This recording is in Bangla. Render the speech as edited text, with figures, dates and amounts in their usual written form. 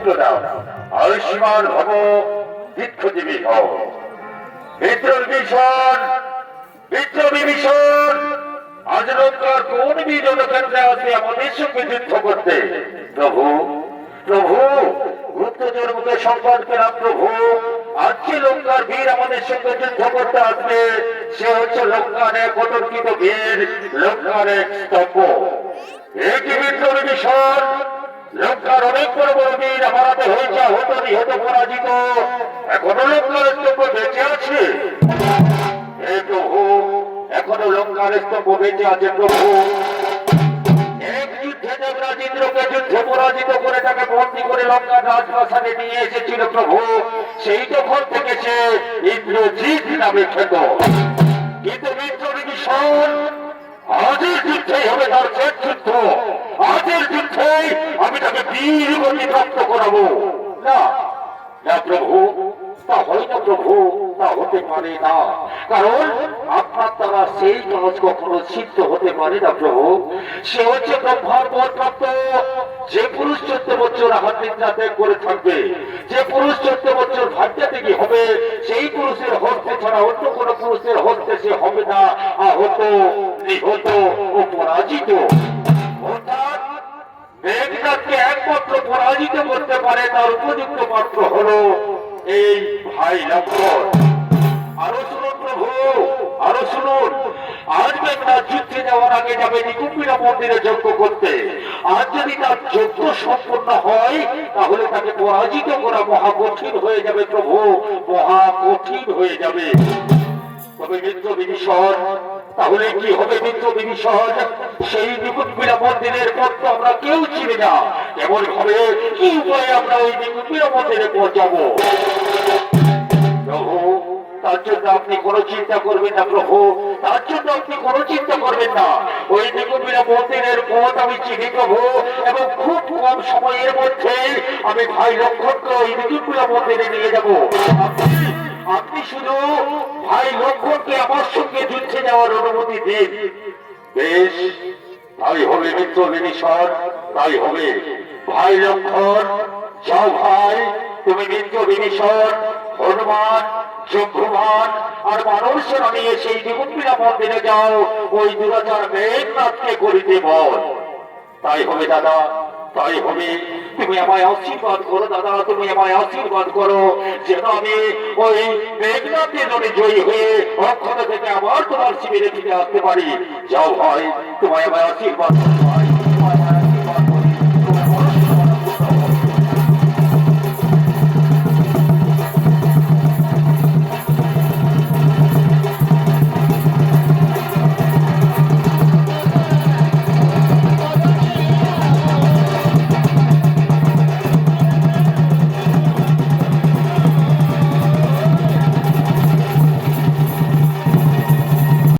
পুত্র দাও, আয়ুষ্মান ভব, দীর্ঘজীবী হও। বিদ্রোহীষণ, বিদ্রোহীষণ, আজ লঙ্কার কোন বিজয় কেন্দ্রে আছে আমাদের সঙ্গে যুদ্ধ করতে? প্রভু, প্রভু, গুপ্তচর মুখে সংবাদ পেলাম প্রভু, আজকে লঙ্কার বীর আমাদের সঙ্গে যুদ্ধ করতে আসবে। সে হচ্ছে লঙ্কার এক অতর্কিত বীর, লঙ্কার এক স্তম্ভ। একটি বিদ্রোহীষণ, লঙ্কার অনেক বড় বড় বীর হারাতে হয়েছে, হতো নিহত, পরাজিত, এখনো লঙ্কার স্তম্ভ বেঁচে আছে। হে প্রভু, এখনো লঙ্কার স্তম্ভ বেঁচে আছে প্রভু। এক যুদ্ধে দেবরাজ ইন্দ্রকে যুদ্ধে পরাজিত করে তাকে বন্দী করে লঙ্কার রাজপ্রাসাদে নিয়ে এসেছিল প্রভু। সেই তখন থেকে সে ইন্দ্রজিৎ নামে খ্যাত। কিন্তু বিদ্রোহীষণ, আজের যুদ্ধেই হবে তার শেষ যুদ্ধ। আজের যুদ্ধেই আমি তাকে বীর গতি প্রাপ্ত করাবো। না না প্রভু, তা হয় না প্রভু, তা হতে পারে না। কারণ আপনার দ্বারা সেই কাজ কখনো সিদ্ধ হতে পারে না প্রভু। সে হচ্ছে ব্রহ্মার বর প্রাপ্ত। যে পুরুষ 14 বছর আহার নিদ্রা ত্যাগ করে থাকবে, যে পুরুষ 14 বছর ভাগ্যাত্যাগী হবে, সেই পুরুষের হস্তে ছাড়া অন্য কোন পুরুষের হস্তে সে হবে না আহত, নিহত ও পরাজিত। অর্থাৎ মেঘনাথকে একমাত্র পরাজিত করতে পারে তার উপযুক্ত পাত্র হলো এই ভাই লক্ষ্মণ। আরো শুনুন প্রভু, আরো শুনুন, আজ মেঘনাথ যুদ্ধে যাওয়ার আগে যাবে নিকুম্বিরা মন্দিরে যজ্ঞ করতে। আজ যদি তার যজ্ঞ সম্পূর্ণ হয় তাহলে তাকে পরাজিত করা মহা কঠিন হয়ে যাবে প্রভু, মহা কঠিন হয়ে যাবে। তবে বিদ্রোহীষণ, তাহলে কি হবে বিদ্রোহীষণ? সেই নিকুম্বিরা মন্দিরের পথ তো আমরা কেউ চিনি না। এমন ভাবে কি উপায়ে আমরা ওই নিকুম্বিরা মন্দিরে পৌঁছাবো? প্রভু, তার জন্য আপনি কোনো চিন্তা করবেন না প্রভু, তার জন্য আপনি কোনো চিন্তা করবেন না। ওই নিকুম্বিরা মন্দিরের পথ আমি চিনি প্রভু, এবং খুব কম সময়ের মধ্যে আমি ভাই লক্ষ্মণকে ওই নিকুম্বিরা মন্দিরে নিয়ে যাব। আপনি শুধু ভাই লক্ষ্মণকে আমার সঙ্গে যুদ্ধে যাওয়ার অনুমতি দিন। বেশ, তাই হবে বিদ্রোহীষণ, তাই হবে। ভাই লক্ষ্মণ, যাও ভাই, তুমি বিদ্রোহীষণ, হনুমান, যজ্ঞবান আর মানব সেনা নিয়ে সেই নিকুম্বিরা মন্দিরে যাও, ওই দুরাচার মেঘনাথকে করিতে বল। তাই হবে দাদা, তাই হবে। তুমি আমায় আশীর্বাদ করো দাদা, তুমি আমায় আশীর্বাদ করো, যেন আমি ওই মেঘনাথের জন্য জয়ী হয়ে অক্ষত থেকে আবার তোমার শিবিরে ফিরে আসতে পারি। যাও ভাই, তোমায় আমায় আশীর্বাদ করো।